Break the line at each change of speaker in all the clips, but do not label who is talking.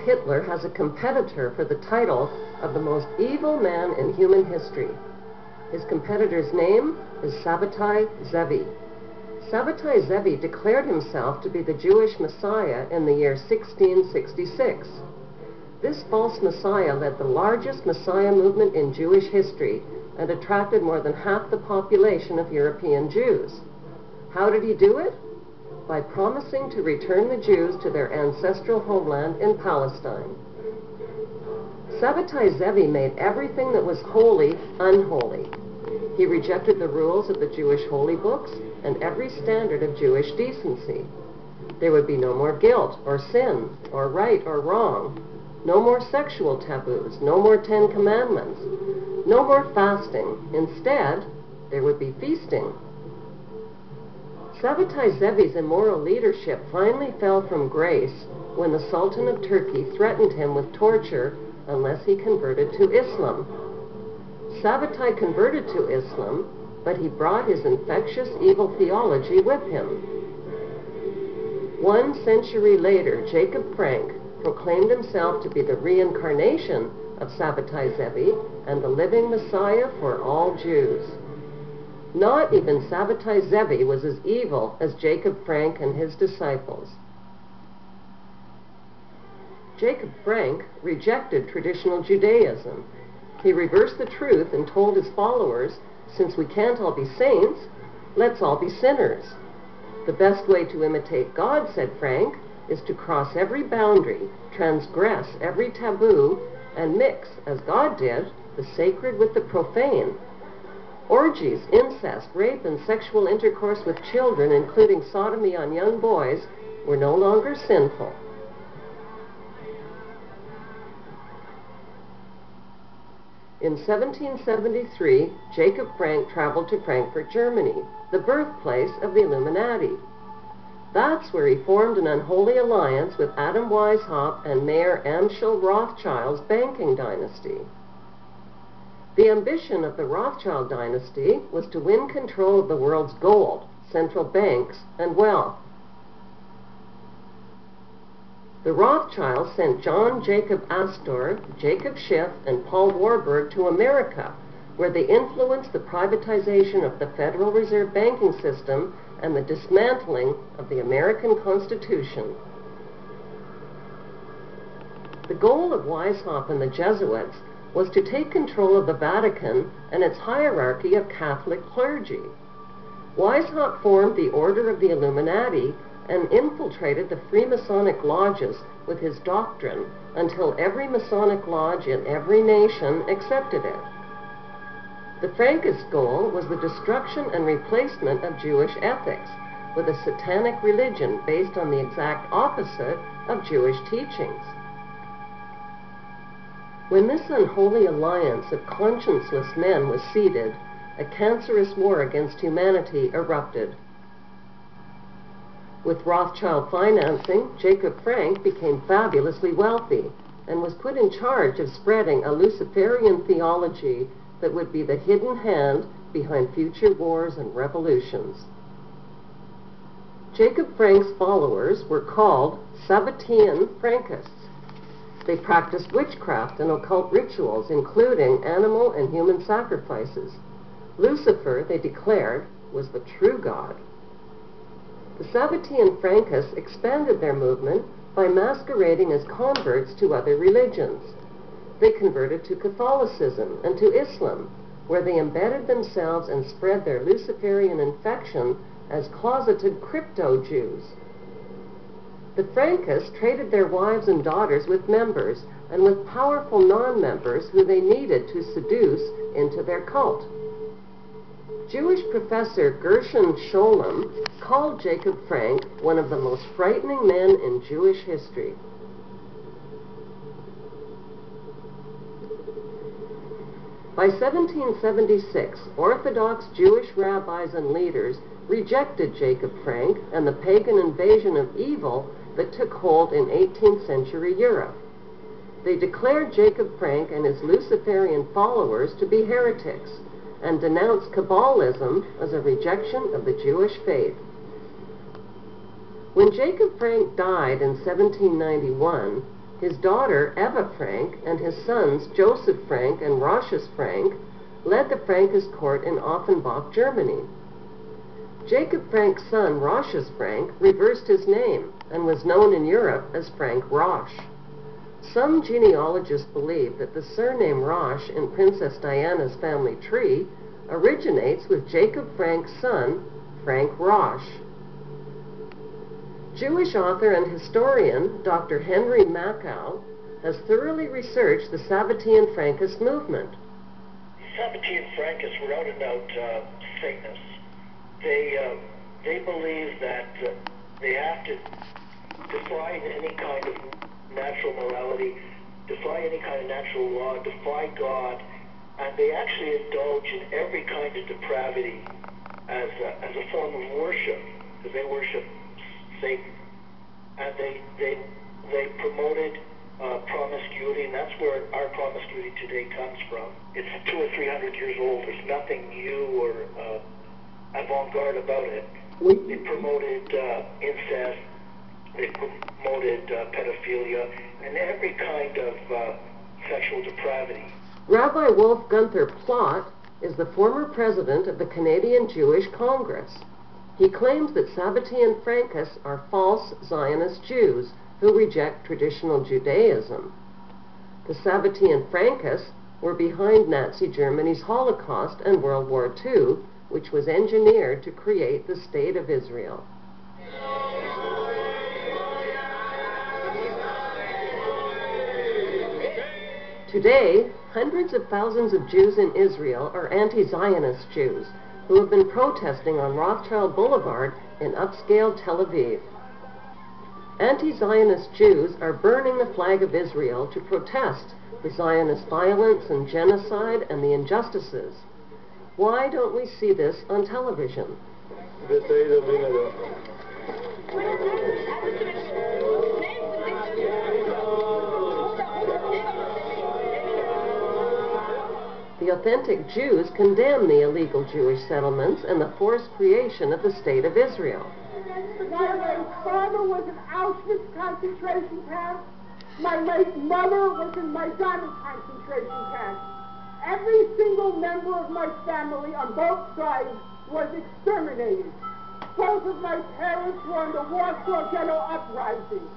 Hitler has a competitor for the title of the most evil man in human history. His competitor's name is Sabbatai Zevi. Sabbatai Zevi declared himself to be the Jewish Messiah in the year 1666. This false Messiah led the largest Messiah movement in Jewish history and attracted more than half the population of European Jews. How did he do it? By promising to return the Jews to their ancestral homeland in Palestine. Sabbatai Zevi made everything that was holy unholy. He rejected the rules of the Jewish holy books and every standard of Jewish decency. There would be no more guilt or sin or right or wrong, no more sexual taboos, no more 10 commandments, no more fasting. Instead, there would be feasting. Sabbatai Zevi's immoral leadership finally fell from grace when the Sultan of Turkey threatened him with torture unless he converted to Islam. Sabbatai converted to Islam, but he brought his infectious evil theology with him. 1 century later, Jacob Frank proclaimed himself to be the reincarnation of Sabbatai Zevi and the living Messiah for all Jews. Not even Sabbatai Zevi was as evil as Jacob Frank and his disciples. Jacob Frank rejected traditional Judaism. He reversed the truth and told his followers, since we can't all be saints, let's all be sinners. The best way to imitate God, said Frank, is to cross every boundary, transgress every taboo, and mix, as God did, the sacred with the profane. Orgies, incest, rape, and sexual intercourse with children, including sodomy on young boys, were no longer sinful. In 1773, Jacob Frank traveled to Frankfurt, Germany, the birthplace of the Illuminati. That's where he formed an unholy alliance with Adam Weishaupt and Mayor Amschel Rothschild's banking dynasty. The ambition of the Rothschild dynasty was to win control of the world's gold, central banks, and wealth. The Rothschilds sent John Jacob Astor, Jacob Schiff, and Paul Warburg to America, where they influenced the privatization of the Federal Reserve banking system and the dismantling of the American Constitution. The goal of Weishaupt and the Jesuits was to take control of the Vatican and its hierarchy of Catholic clergy. Weishaupt formed the Order of the Illuminati and infiltrated the Freemasonic lodges with his doctrine until every Masonic lodge in every nation accepted it. The Frankist goal was the destruction and replacement of Jewish ethics with a satanic religion based on the exact opposite of Jewish teachings. When this unholy alliance of conscienceless men was seeded, a cancerous war against humanity erupted. With Rothschild financing, Jacob Frank became fabulously wealthy and was put in charge of spreading a Luciferian theology that would be the hidden hand behind future wars and revolutions. Jacob Frank's followers were called Sabbatean Frankists. They practiced witchcraft and occult rituals, including animal and human sacrifices. Lucifer, they declared, was the true God. The Sabbatean Frankists expanded their movement by masquerading as converts to other religions. They converted to Catholicism and to Islam, where they embedded themselves and spread their Luciferian infection as closeted crypto-Jews. The Frankists traded their wives and daughters with members and with powerful non-members who they needed to seduce into their cult. Jewish professor Gershon Scholem called Jacob Frank one of the most frightening men in Jewish history. By 1776, Orthodox Jewish rabbis and leaders rejected Jacob Frank and the pagan invasion of evil that took hold in 18th century Europe. They declared Jacob Frank and his Luciferian followers to be heretics and denounced Kabbalism as a rejection of the Jewish faith. When Jacob Frank died in 1791, His daughter, Eva Frank, and his sons, Joseph Frank and Rochus Frank, led the Frankish court in Offenbach, Germany. Jacob Frank's son, Rochus Frank, reversed his name and was known in Europe as Frank Roche. Some genealogists believe that the surname Roche in Princess Diana's family tree originates with Jacob Frank's son, Frank Roche. Jewish author and historian Dr. Henry Makow has thoroughly researched the Sabbatean Frankist movement.
Sabbatean Frankists were out and out Satanists. They believe that they have to defy any kind of natural morality, defy any kind of natural law, defy God, and they actually indulge in every kind of depravity as a form of worship, because they worship Satan. And they promoted promiscuity, and that's where our promiscuity today comes from. It's 200 or 300 years old. There's nothing new or avant-garde about it. They promoted incest, they promoted pedophilia, and every kind of sexual depravity.
Rabbi Wolf Gunther Plott is the former president of the Canadian Jewish Congress. He claims that Sabbatean Frankists are false Zionist Jews who reject traditional Judaism. The Sabbatean Frankists were behind Nazi Germany's Holocaust and World War II, which was engineered to create the State of Israel. Today, hundreds of thousands of Jews in Israel are anti-Zionist Jews who have been protesting on Rothschild Boulevard in upscale Tel Aviv. Anti-Zionist Jews are burning the flag of Israel to protest the Zionist violence and genocide and the injustices. Why don't we see this on television? The authentic Jews condemn the illegal Jewish settlements and the forced creation of the State of Israel.
My late father was in Auschwitz concentration camp. My late mother was in Majdanek concentration camp. Every single member of my family on both sides was exterminated. Both of my parents were in the Warsaw Ghetto Uprising.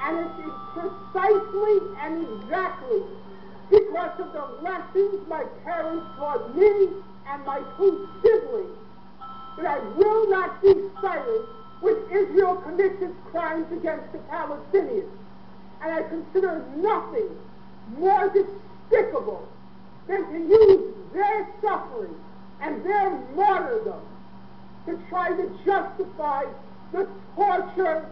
And it is precisely and exactly because of the lessons my parents taught me and my two siblings that I will not be silent when Israel commits its crimes against the Palestinians. And I consider nothing more despicable than to use their suffering and their martyrdom to try to justify the torture,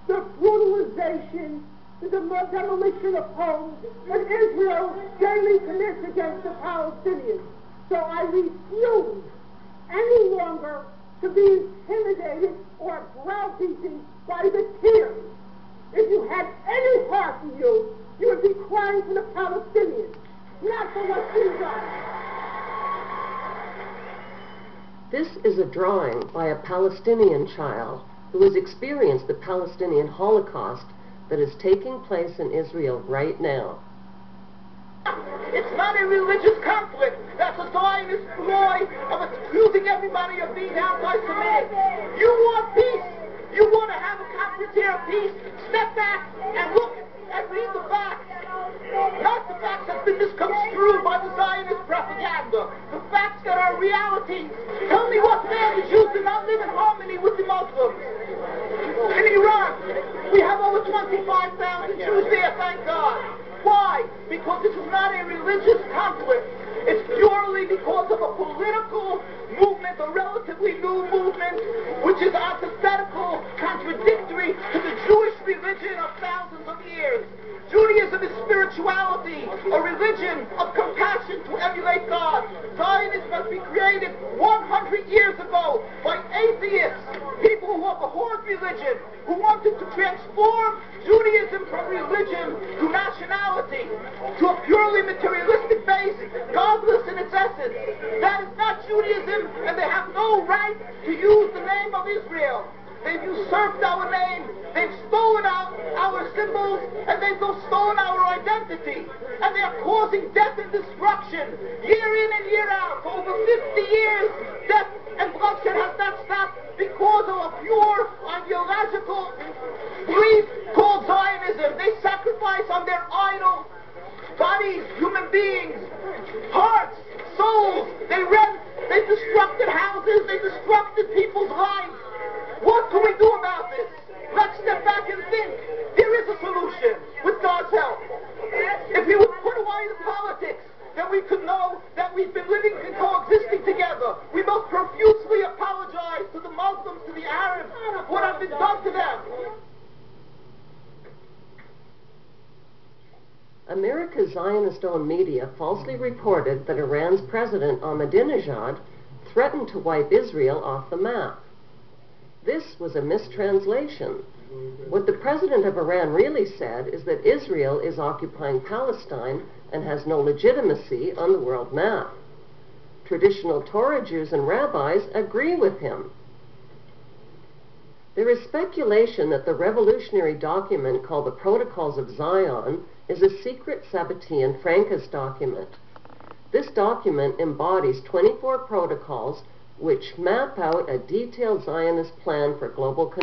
the brutalization, the demolition of homes that Israel daily commits against the Palestinians. So I refuse any longer to be intimidated or browbeaten by the tears. If you had any heart in you, you would be crying for the Palestinians, not for what's been done.
This is a drawing by a Palestinian child who has experienced the Palestinian Holocaust that is taking place in Israel right now.
It's not a religious conflict. That's a Zionist ploy of accusing everybody of being anti-Semitic. You want peace. You want to have a confrontation of peace. Step back and look and read the facts. Not the facts that have been misconstrued by the Zionist propaganda. The facts that are reality. Tell me what man the Jews do not live in harmony with the Muslims. In Iran, we have over 25,000 Jews there, thank God. Why? Because this is not a religious conflict. It's purely because of a political movement, a relatively new movement, which is antithetical, contradictory to the Jewish religion of thousands of years. Judaism is spirituality, a religion of compassion to emulate God. Zionism must be created 100 years ago by atheists, people who have abhorred religion, who wanted to transform Judaism from religion to nationality, to a purely materialistic base, godless in its essence. That is not Judaism, and they have no right to use the name of Israel. They've usurped our name. They've stolen our symbols, and they've stolen our identity. And they are causing death and destruction year in and year out. For over 50 years, death and bloodshed has not stopped because of a pure ideological belief called Zionism. They sacrifice on their idol bodies, human beings, hearts, souls. They destructed houses, they destructed people's lives. What can we do about this? Let's step back and think. There is a solution with God's help. If we would put away the politics, then we could know that we've been living and coexisting together. We must profusely apologize to the Muslims, to the Arabs, for what has been done to them.
America's Zionist-owned media falsely reported that Iran's President Ahmadinejad threatened to wipe Israel off the map. This was a mistranslation. What the president of Iran really said is that Israel is occupying Palestine and has no legitimacy on the world map. Traditional Torah Jews and rabbis agree with him. There is speculation that the revolutionary document called the Protocols of Zion is a secret Sabbatean Frankist document. This document embodies 24 protocols which map out a detailed Zionist plan for global control.